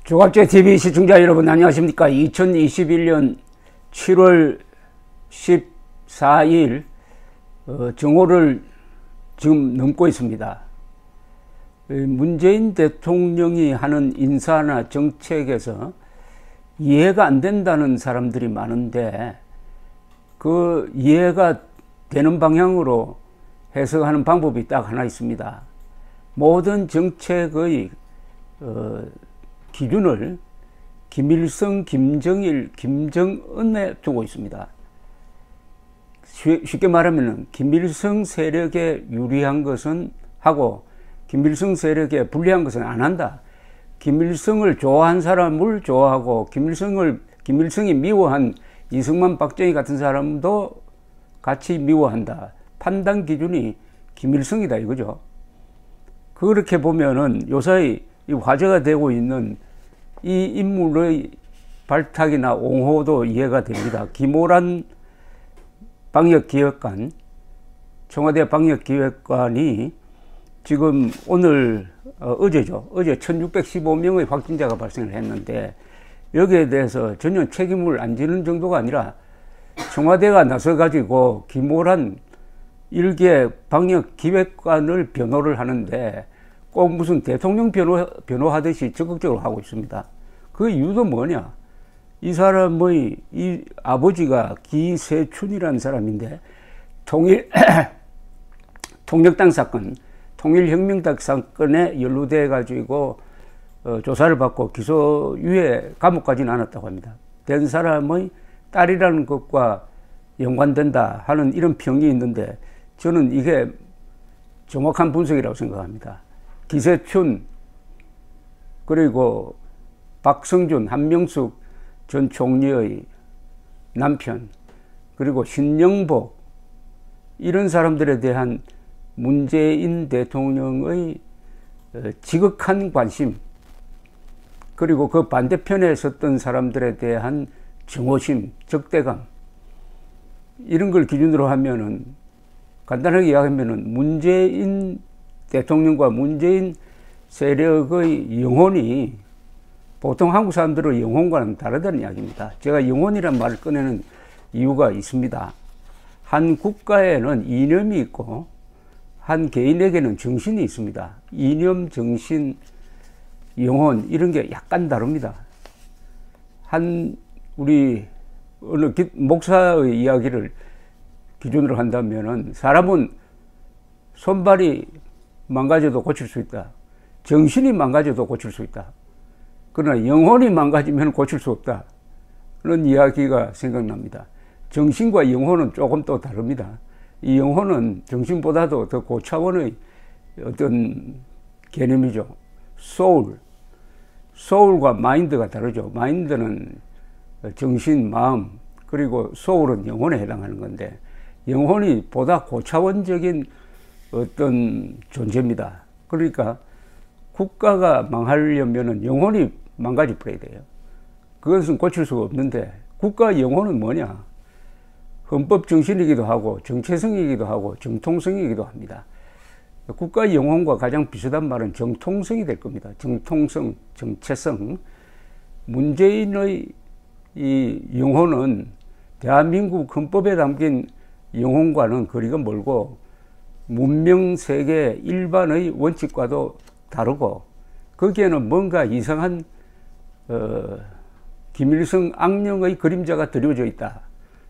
조갑제TV 시청자 여러분 안녕하십니까. 2021년 7월 14일 정오를 지금 넘고 있습니다. 문재인 대통령이 하는 인사나 정책에서 이해가 안 된다는 사람들이 많은데, 그 이해가 되는 방향으로 해석하는 방법이 딱 하나 있습니다. 모든 정책의 기준을 김일성, 김정일, 김정은에 두고 있습니다. 쉽게 말하면 김일성 세력에 유리한 것은 하고 김일성 세력에 불리한 것은 안 한다. 김일성을 좋아한 사람을 좋아하고 김일성이 미워한 이승만, 박정희 같은 사람도 같이 미워한다. 판단 기준이 김일성이다 이거죠. 그렇게 보면은 요사이 화제가 되고 있는 이 인물의 발탁이나 옹호도 이해가 됩니다. 김오란 방역기획관, 청와대 방역기획관이 지금 어제죠. 어제 1615명의 확진자가 발생을 했는데, 여기에 대해서 전혀 책임을 안 지는 정도가 아니라 청와대가 나서가지고 김오란 일개 방역기획관을 변호를 하는데 꼭 무슨 대통령 변호하듯이 적극적으로 하고 있습니다. 그 이유도 뭐냐? 이 사람의 이 아버지가 기세춘이라는 사람인데, 통역당 사건, 통일혁명당 사건에 연루돼 가지고 조사를 받고 기소유예 감옥까지는 않았다고 합니다. 된 사람의 딸이라는 것과 연관된다 하는 이런 평이 있는데, 저는 이게 정확한 분석이라고 생각합니다. 기세춘, 그리고 박성준, 한명숙 전 총리의 남편, 그리고 신영복, 이런 사람들에 대한 문재인 대통령의 지극한 관심, 그리고 그 반대편에 섰던 사람들에 대한 증오심, 적대감, 이런 걸 기준으로 하면은, 간단하게 이야기하면은 문재인 대통령과 문재인 세력의 영혼이 보통 한국 사람들의 영혼과는 다르다는 이야기입니다. 제가 영혼이란 말을 꺼내는 이유가 있습니다. 한 국가에는 이념이 있고 한 개인에게는 정신이 있습니다. 이념, 정신, 영혼, 이런 게 약간 다릅니다. 우리 어느 목사의 이야기를 기준으로 한다면은, 사람은 손발이 망가져도 고칠 수 있다. 정신이 망가져도 고칠 수 있다. 그러나 영혼이 망가지면 고칠 수 없다. 그런 이야기가 생각납니다. 정신과 영혼은 조금 또 다릅니다. 이 영혼은 정신보다도 더 고차원의 어떤 개념이죠. 소울과 마인드가 다르죠. 마인드는 정신, 마음, 그리고 소울은 영혼에 해당하는 건데, 영혼이 보다 고차원적인 어떤 존재입니다. 그러니까 국가가 망하려면은 영혼이 망가져 버려야 돼요. 그것은 고칠 수가 없는데, 국가 영혼은 뭐냐? 헌법 정신이기도 하고 정체성이기도 하고 정통성이기도 합니다. 국가 영혼과 가장 비슷한 말은 정통성이 될 겁니다. 정통성, 정체성. 문재인의 이 영혼은 대한민국 헌법에 담긴 영혼과는 거리가 멀고, 문명 세계 일반의 원칙과도 다르고, 거기에는 뭔가 이상한 김일성 악령의 그림자가 드려져 있다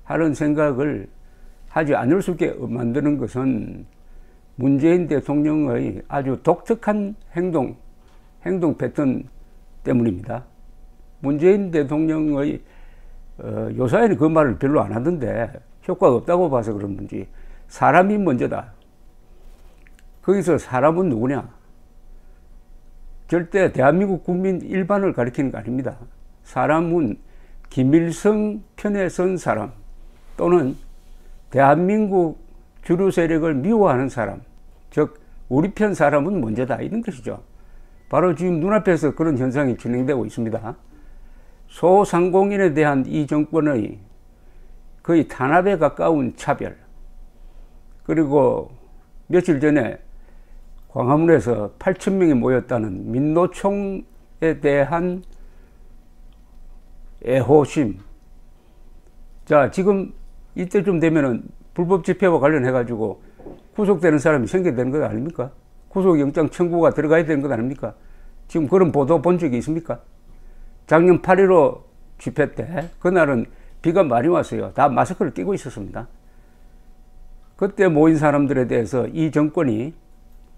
하는 생각을 하지 않을 수 있게 만드는 것은 문재인 대통령의 아주 독특한 행동 패턴 때문입니다. 문재인 대통령의 요사이는 그 말을 별로 안 하던데 효과가 없다고 봐서 그런 건지, 사람이 먼저다. 거기서 사람은 누구냐? 절대 대한민국 국민 일반을 가리키는 거 아닙니다. 사람은 김일성 편에 선 사람, 또는 대한민국 주류 세력을 미워하는 사람, 즉 우리 편 사람은 먼저다, 이런 것이죠. 바로 지금 눈앞에서 그런 현상이 진행되고 있습니다. 소상공인에 대한 이 정권의 거의 탄압에 가까운 차별, 그리고 며칠 전에 광화문에서 8,000명이 모였다는 민노총에 대한 애호심. 자, 지금 이때쯤 되면은 불법 집회와 관련해가지고 구속되는 사람이 생겨야 되는 것 아닙니까? 구속영장 청구가 들어가야 되는 것 아닙니까? 지금 그런 보도 본 적이 있습니까? 작년 8.15 집회 때, 그날은 비가 많이 왔어요. 다 마스크를 끼고 있었습니다. 그때 모인 사람들에 대해서 이 정권이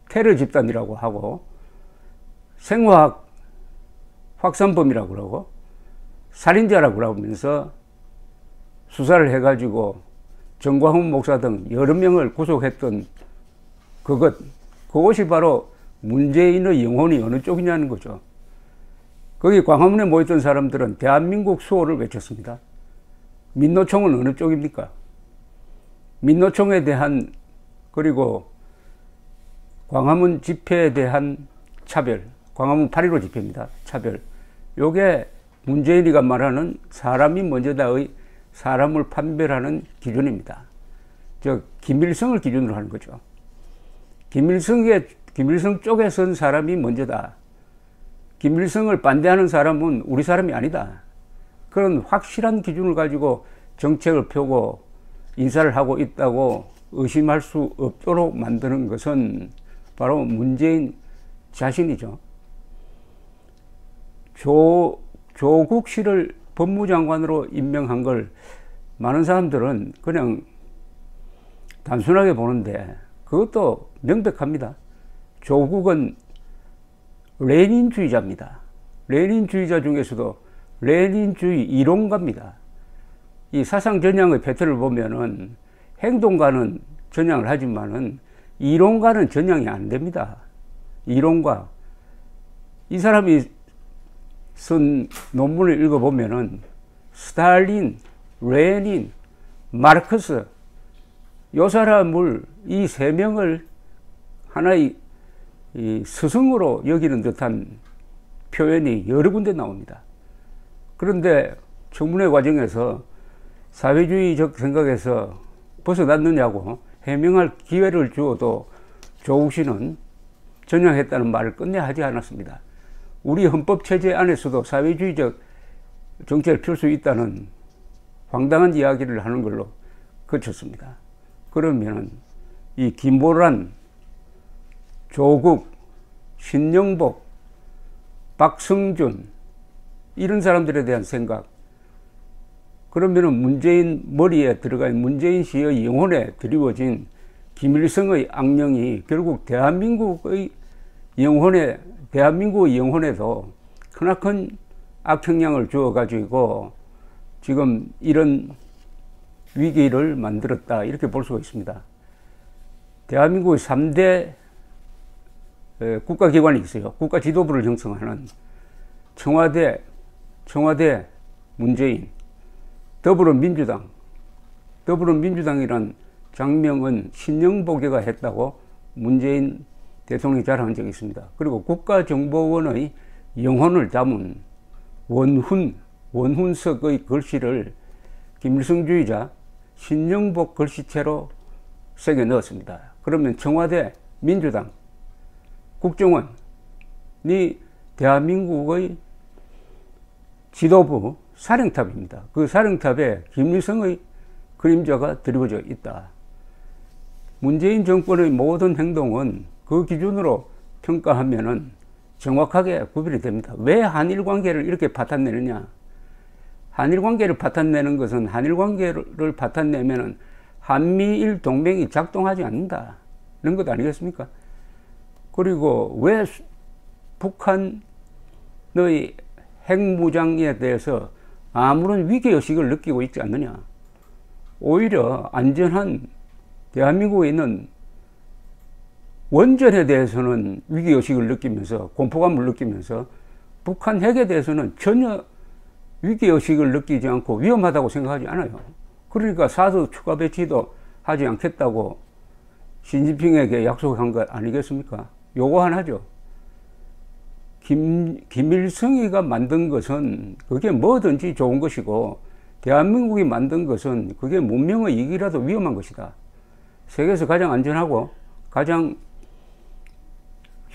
테러 집단이라고 하고, 생화학 확산범이라고 그러고, 살인자라고 그러면서 수사를 해가지고 정광훈 목사 등 여러 명을 구속했던 그것이 바로 문재인의 영혼이 어느 쪽이냐는 거죠. 거기 광화문에 모였던 사람들은 대한민국 수호를 외쳤습니다. 민노총은 어느 쪽입니까? 민노총에 대한, 그리고 광화문 집회에 대한 차별, 광화문 8.15 집회입니다. 차별. 요게 문재인이가 말하는 사람이 먼저다의 사람을 판별하는 기준입니다. 김일성을 기준으로 하는 거죠. 김일성 쪽에 선 사람이 먼저다. 김일성을 반대하는 사람은 우리 사람이 아니다. 그런 확실한 기준을 가지고 정책을 펴고 인사를 하고 있다고 의심할 수 없도록 만드는 것은 바로 문재인 자신이죠. 조국 씨를 법무장관으로 임명한 걸 많은 사람들은 그냥 단순하게 보는데 그것도 명백합니다. 조국은 레닌주의자입니다. 레닌주의자 중에서도 레닌주의 이론가입니다. 이 사상 전향의 패턴을 보면은 행동가는 전향을 하지만은 이론가는 전향이 안 됩니다. 이론가. 이 사람이 쓴 논문을 읽어보면은 스탈린, 레닌, 마르크스, 요 사람을, 이 세 명을 하나의 이 스승으로 여기는 듯한 표현이 여러 군데 나옵니다. 그런데 청문회 과정에서 사회주의적 생각에서 벗어났느냐고 해명할 기회를 주어도 조국 씨는 전향했다는 말을 끝내 하지 않았습니다. 우리 헌법체제 안에서도 사회주의적 정책을 펼 수 있다는 황당한 이야기를 하는 걸로 그쳤습니다. 그러면 이 김보란, 조국, 신영복, 박성준 이런 사람들에 대한 생각, 그러면은 문재인 머리에 들어간 문재인 씨의 영혼에 드리워진 김일성의 악령이 결국 대한민국의 영혼에도 크나큰 악영향을 주어가지고 지금 이런 위기를 만들었다, 이렇게 볼 수가 있습니다. 대한민국의 3대 국가기관이 있어요. 국가지도부를 형성하는 청와대 문재인, 더불어민주당이란 장명은 신영복이가 했다고 문재인 대통령이 자랑한 적이 있습니다. 그리고 국가정보원의 영혼을 담은 원훈석의 글씨를 김일성주의자 신영복 글씨체로 새겨 넣었습니다. 그러면 청와대, 민주당, 국정원이 대한민국의 지도부 사령탑입니다. 그 사령탑에 김일성의 그림자가 드리워져 있다. 문재인 정권의 모든 행동은 그 기준으로 평가하면은 정확하게 구별이 됩니다. 왜 한일 관계를 이렇게 파탄내느냐? 한일 관계를 파탄내는 것은 한일 관계를 파탄내면은 한미일 동맹이 작동하지 않는다, 이런 것 아니겠습니까? 그리고 왜 북한의 핵무장에 대해서 아무런 위기의식을 느끼고 있지 않느냐? 오히려 안전한 대한민국에 있는 원전에 대해서는 위기의식을 느끼면서 공포감을 느끼면서 북한 핵에 대해서는 전혀 위기의식을 느끼지 않고 위험하다고 생각하지 않아요. 그러니까 사드 추가 배치도 하지 않겠다고 시진핑에게 약속한 것 아니겠습니까? 요거 하나죠. 김일성이가 만든 것은 그게 뭐든지 좋은 것이고, 대한민국이 만든 것은 그게 문명의 이익이라도 위험한 것이다. 세계에서 가장 안전하고 가장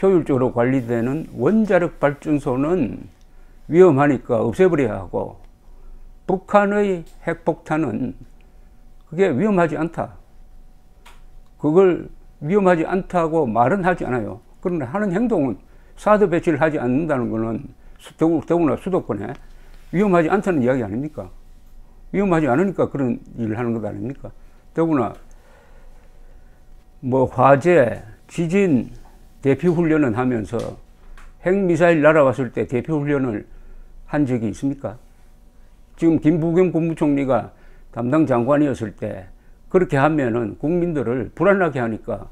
효율적으로 관리되는 원자력 발전소는 위험하니까 없애버려야 하고, 북한의 핵폭탄은 그게 위험하지 않다. 그걸 위험하지 않다고 말은 하지 않아요. 그러나 하는 행동은 사드 배치를 하지 않는다는 것은 더구나 수도권에 위험하지 않다는 이야기 아닙니까? 위험하지 않으니까 그런 일을 하는 것 아닙니까? 더구나 뭐 화재, 지진 대피 훈련은 하면서 핵미사일 날아왔을 때 대피 훈련을 한 적이 있습니까? 지금 김부겸 국무총리가 담당 장관이었을 때 그렇게 하면은 국민들을 불안하게 하니까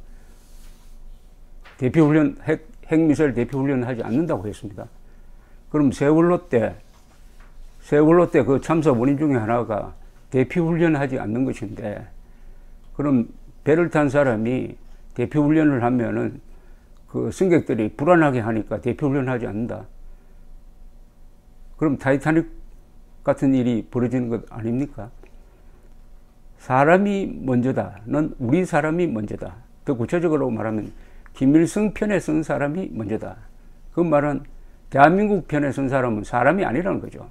대피 훈련, 핵미사일 대피 훈련을 하지 않는다고 했습니다. 그럼 세월호 때 그 참사 원인 중에 하나가 대피 훈련을 하지 않는 것인데, 그럼 배를 탄 사람이 대피 훈련을 하면은 그 승객들이 불안하게 하니까 대피 훈련을 하지 않는다. 그럼 타이타닉 같은 일이 벌어지는 것 아닙니까? 사람이 먼저다는 우리 사람이 먼저다. 더 구체적으로 말하면 김일성 편에 선 사람이 먼저다. 그 말은 대한민국 편에 선 사람은 사람이 아니라는 거죠.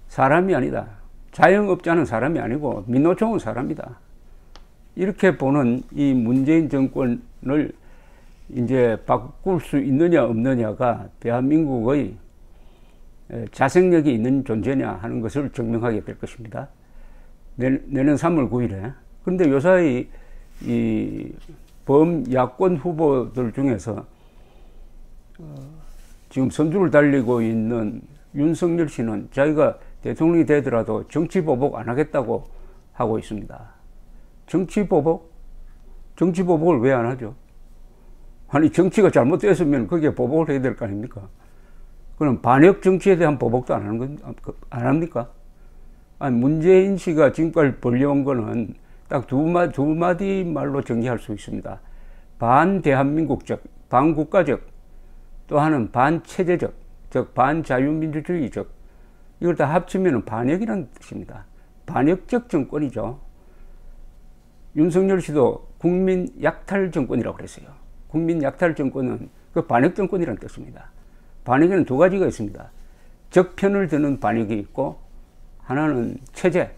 사람이 아니다. 자영업자는 사람이 아니고 민노총은 사람이다. 이렇게 보는 이 문재인 정권을 이제 바꿀 수 있느냐 없느냐가 대한민국의 자생력이 있는 존재냐 하는 것을 증명하게 될 것입니다. 내년 3월 9일에. 그런데 요사이 이 범야권 후보들 중에서 지금 선두를 달리고 있는 윤석열 씨는 자기가 대통령이 되더라도 정치 보복 안 하겠다고 하고 있습니다. 정치 보복? 정치 보복을 왜 안 하죠? 아니, 정치가 잘못됐으면 그게 보복을 해야 될 거 아닙니까? 그럼 반역 정치에 대한 보복도 안 합니까? 아니, 문재인 씨가 지금까지 벌려온 거는 딱 두 마디 말로 정리할 수 있습니다. 반대한민국적, 반국가적, 또 하나는 반체제적, 즉 반자유민주주의적. 이걸 다 합치면 반역이라는 뜻입니다. 반역적 정권이죠. 윤석열 씨도 국민 약탈 정권이라고 그랬어요. 국민 약탈 정권은 그 반역 정권이라는 뜻입니다. 반역에는 두 가지가 있습니다. 적편을 드는 반역이 있고, 하나는 체제,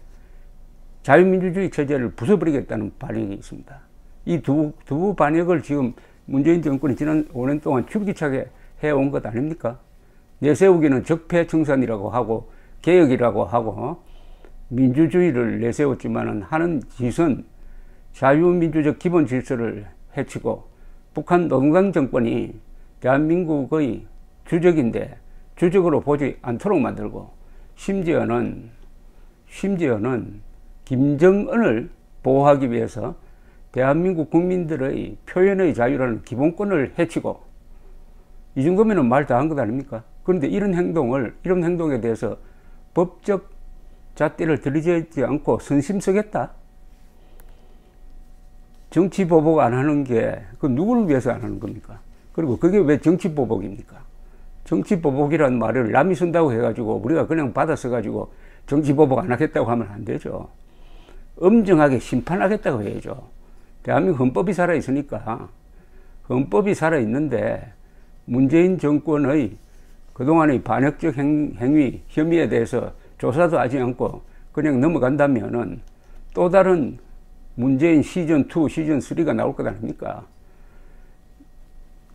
자유민주주의 체제를 부숴버리겠다는 반역이 있습니다. 이 두 반역을 지금 문재인 정권이 지난 5년 동안 줄기차게 해온 것 아닙니까? 내세우기는 적폐청산이라고 하고 개혁이라고 하고 민주주의를 내세웠지만 하는 짓은 자유민주적 기본 질서를 해치고, 북한 노동당 정권이 대한민국의 주적인데 주적으로 보지 않도록 만들고, 심지어는 김정은을 보호하기 위해서 대한민국 국민들의 표현의 자유라는 기본권을 해치고, 이 정도면 말 다 한 것 아닙니까? 그런데 이런 행동에 대해서 법적 잣대를 들이지 않고 선심 쓰겠다? 정치 보복 안 하는 게 그 누구를 위해서 안 하는 겁니까? 그리고 그게 왜 정치 보복입니까? 정치 보복이라는 말을 남이 쓴다고 해가지고 우리가 그냥 받아 써가지고 정치 보복 안 하겠다고 하면 안 되죠. 엄정하게 심판하겠다고 해야죠. 대한민국 헌법이 살아있으니까. 헌법이 살아있는데 문재인 정권의 그동안의 반역적 행위, 혐의에 대해서 조사도 하지 않고 그냥 넘어간다면은 또 다른 문재인 시즌2, 시즌3가 나올 것 아닙니까?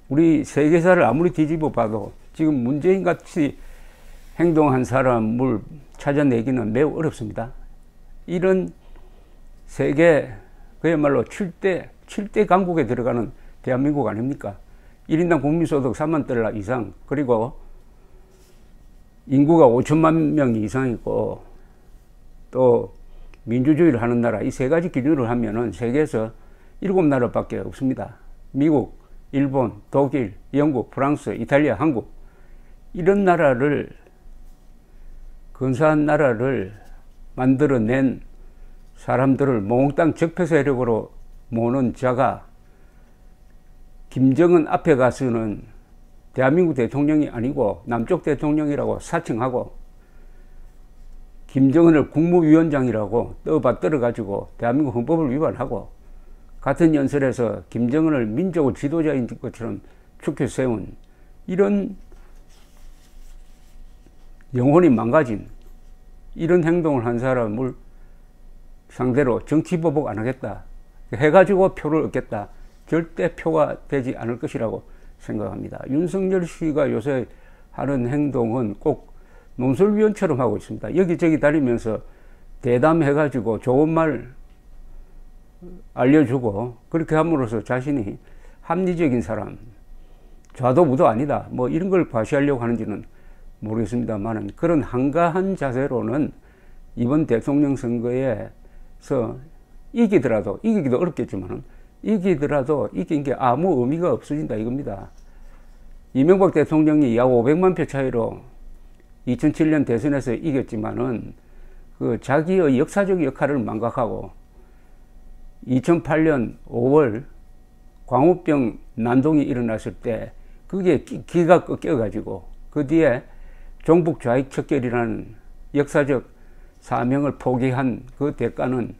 우리 세계사를 아무리 뒤집어 봐도 지금 문재인 같이 행동한 사람을 찾아내기는 매우 어렵습니다. 이런 세계, 그야말로 7대 강국에 들어가는 대한민국 아닙니까? 1인당 국민소득 3만 달러 이상, 그리고 인구가 5천만 명 이상이고, 또 민주주의를 하는 나라, 이 세 가지 기준으로 하면은 세계에서 7나라밖에 없습니다. 미국, 일본, 독일, 영국, 프랑스, 이탈리아, 한국. 이런 나라를, 근사한 나라를 만들어낸 사람들을 몽땅 적폐 세력으로 모는 자가 김정은 앞에 가서는 대한민국 대통령이 아니고 남쪽 대통령이라고 사칭하고, 김정은을 국무위원장이라고 떨어가지고 대한민국 헌법을 위반하고, 같은 연설에서 김정은을 민족의 지도자인 것처럼 축켜 세운 이런 영혼이 망가진 이런 행동을 한 사람을 상대로 정치보복 안 하겠다 해가지고 표를 얻겠다, 절대 표가 되지 않을 것이라고 생각합니다. 윤석열 씨가 요새 하는 행동은 꼭 논설위원처럼 하고 있습니다. 여기저기 다니면서 대담해가지고 좋은 말 알려주고 그렇게 함으로써 자신이 합리적인 사람, 좌도우도 아니다 뭐 이런 걸 과시하려고 하는지는 모르겠습니다만, 그런 한가한 자세로는 이번 대통령 선거에서 이기더라도, 이기기도 어렵겠지만 이기더라도 이긴 게 아무 의미가 없어진다 이겁니다. 이명박 대통령이 약 500만 표 차이로 2007년 대선에서 이겼지만은 그 자기의 역사적 역할을 망각하고 2008년 5월 광우병 난동이 일어났을 때 그게 기가 꺾여가지고 그 뒤에 종북 좌익 척결이라는 역사적 사명을 포기한 그 대가는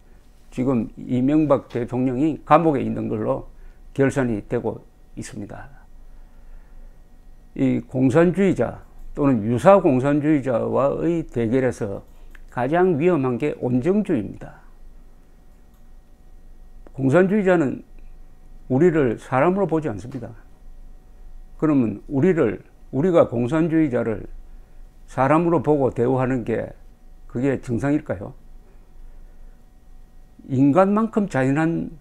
지금 이명박 대통령이 감옥에 있는 걸로 결산이 되고 있습니다. 이 공산주의자 또는 유사 공산주의자와의 대결에서 가장 위험한 게 온정주의입니다. 공산주의자는 우리를 사람으로 보지 않습니다. 그러면 우리가 공산주의자를 사람으로 보고 대우하는 게 그게 정상일까요? 인간만큼 잔인한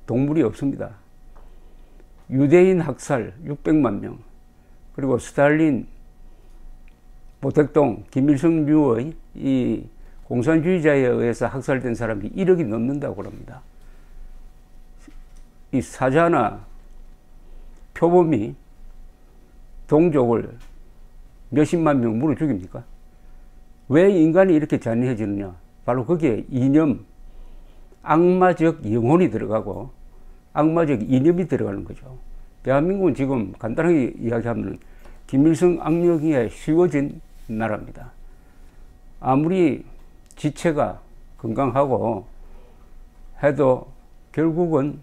동물이 없습니다. 유대인 학살 600만 명, 그리고 스탈린, 모택동, 김일성 류의 이 공산주의자에 의해서 학살된 사람이 1억이 넘는다고 합니다. 이 사자나 표범이 동족을 몇십만 명 물어 죽입니까? 왜 인간이 이렇게 잔인해지느냐? 바로 거기에 이념, 악마적 영혼이 들어가고 악마적 이념이 들어가는 거죠. 대한민국은 지금 간단하게 이야기하면 김일성 악령에 씌워진 나라입니다. 아무리 지체가 건강하고 해도 결국은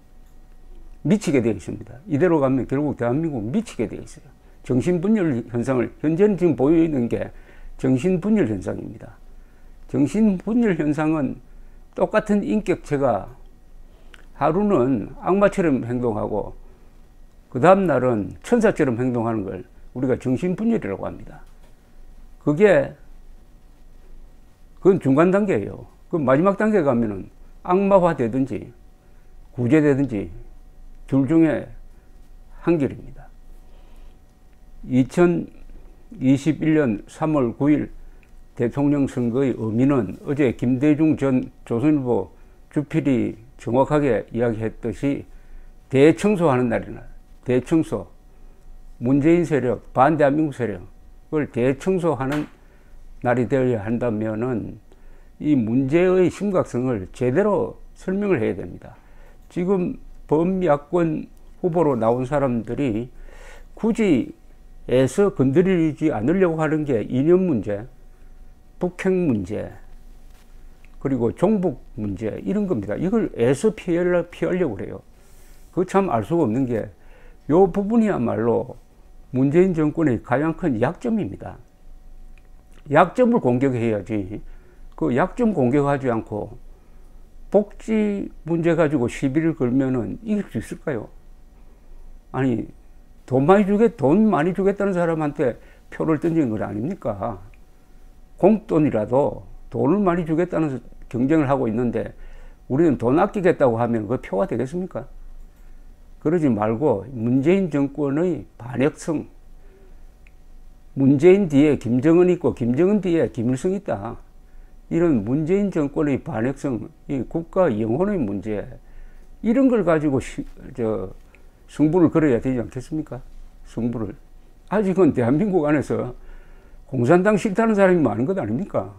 미치게 되어 있습니다. 이대로 가면 결국 대한민국은 미치게 되어 있어요. 정신분열 현상을 현재는 지금 보이는 게 정신분열 현상입니다. 정신분열 현상은 똑같은 인격체가 하루는 악마처럼 행동하고 그 다음 날은 천사처럼 행동하는 걸 우리가 정신분열이라고 합니다. 그건 중간 단계예요. 그 마지막 단계 가면은 악마화 되든지 구제되든지 둘 중에 한 길입니다. 2021년 3월 9일 대통령 선거의 의미는 어제 김대중 전 조선일보 주필이 정확하게 이야기했듯이 대청소하는 날이나 대청소, 문재인 세력, 반대한민국 세력을 대청소하는 날이 되어야 한다면은 이 문제의 심각성을 제대로 설명을 해야 됩니다. 지금 범야권 후보로 나온 사람들이 굳이 애써 건드리지 않으려고 하는 게 이념 문제, 북핵 문제, 그리고 종북 문제 이런 겁니다. 이걸 애써 피하려고 그래요. 그거 참 알 수가 없는 게 이 부분이야말로 문재인 정권의 가장 큰 약점입니다. 약점을 공격해야지 그 약점 공격하지 않고 복지 문제 가지고 시비를 걸면은 이길 수 있을까요? 아니 돈 많이 주겠다는 사람한테 표를 던지는 건 아닙니까? 공돈이라도 돈을 많이 주겠다는 경쟁을 하고 있는데 우리는 돈 아끼겠다고 하면 그 표가 되겠습니까? 그러지 말고 문재인 정권의 반역성, 문재인 뒤에 김정은 있고 김정은 뒤에 김일성 있다. 이런 문재인 정권의 반역성, 이 국가 영혼의 문제, 이런 걸 가지고 승부를 걸어야 되지 않겠습니까? 승부를. 아직은 대한민국 안에서 공산당 싫다는 사람이 많은 것 아닙니까?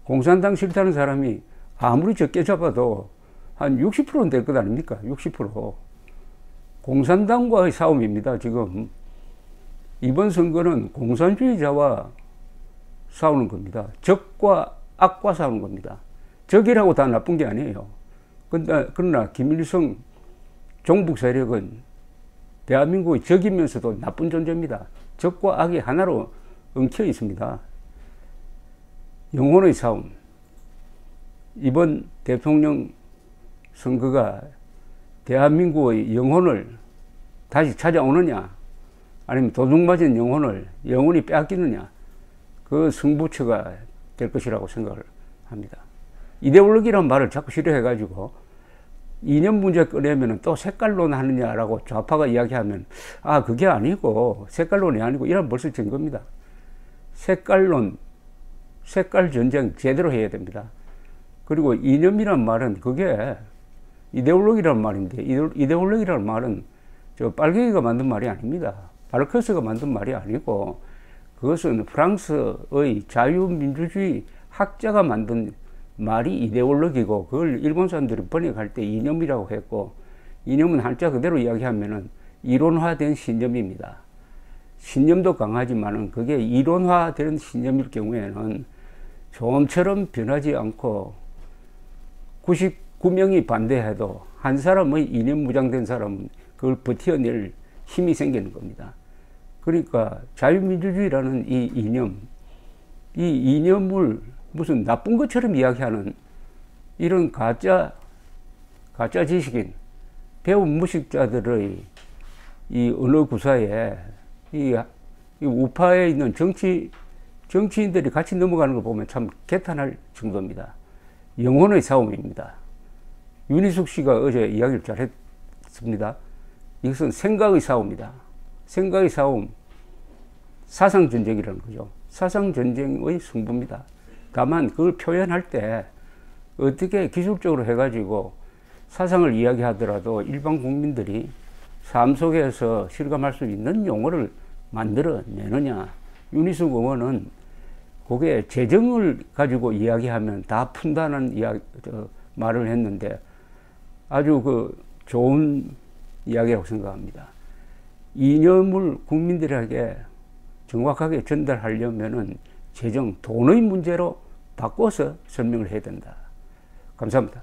공산당 싫다는 사람이 아무리 적게 잡아도 한 60%는 될 것 아닙니까? 60%. 공산당과의 싸움입니다, 지금. 이번 선거는 공산주의자와 싸우는 겁니다. 적과 악과 싸우는 겁니다. 적이라고 다 나쁜 게 아니에요. 그러나 김일성 종북 세력은 대한민국의 적이면서도 나쁜 존재입니다. 적과 악이 하나로 엉켜 있습니다. 영혼의 싸움. 이번 대통령 선거가 대한민국의 영혼을 다시 찾아오느냐, 아니면 도둑맞은 영혼을 영원히 빼앗기느냐, 그 승부처가 될 것이라고 생각을 합니다. 이데올로기란 말을 자꾸 싫어해가지고 이념 문제 꺼내면 또 색깔론 하느냐라고 좌파가 이야기하면, 아, 그게 아니고, 색깔론이 아니고, 이런 벌써 증거입니다. 색깔론, 색깔 전쟁 제대로 해야 됩니다. 그리고 이념이란 말은 그게 이데올로기란 말인데, 이데올로기란 말은 저 빨갱이가 만든 말이 아닙니다. 마르크스가 만든 말이 아니고, 그것은 프랑스의 자유민주주의 학자가 만든 말이 이데올로기고, 그걸 일본 사람들이 번역할 때 이념이라고 했고, 이념은 한자 그대로 이야기하면은 이론화된 신념입니다. 신념도 강하지만은 그게 이론화된 신념일 경우에는 좀처럼 변하지 않고 99명이 반대해도 한 사람의 이념 무장된 사람은 그걸 버텨낼 힘이 생기는 겁니다. 그러니까 자유민주주의라는 이 이념을 무슨 나쁜 것처럼 이야기하는 이런 가짜 지식인, 배운 무식자들의 이 언어 구사에 이 우파에 있는 정치인들이 같이 넘어가는 걸 보면 참 개탄할 정도입니다. 영혼의 싸움입니다. 윤희숙 씨가 어제 이야기를 잘했습니다. 이것은 생각의 싸움이다. 생각의 싸움, 사상전쟁이라는 거죠. 사상전쟁의 승부입니다. 다만 그걸 표현할 때 어떻게 기술적으로 해가지고 사상을 이야기하더라도 일반 국민들이 삶 속에서 실감할 수 있는 용어를 만들어내느냐. 윤희숙 의원은 그게 재정을 가지고 이야기하면 다 푼다는 말을 했는데 아주 좋은 이야기라고 생각합니다. 이념을 국민들에게 정확하게 전달하려면은 재정, 돈의 문제로 바꿔서 설명을 해야 된다. 감사합니다.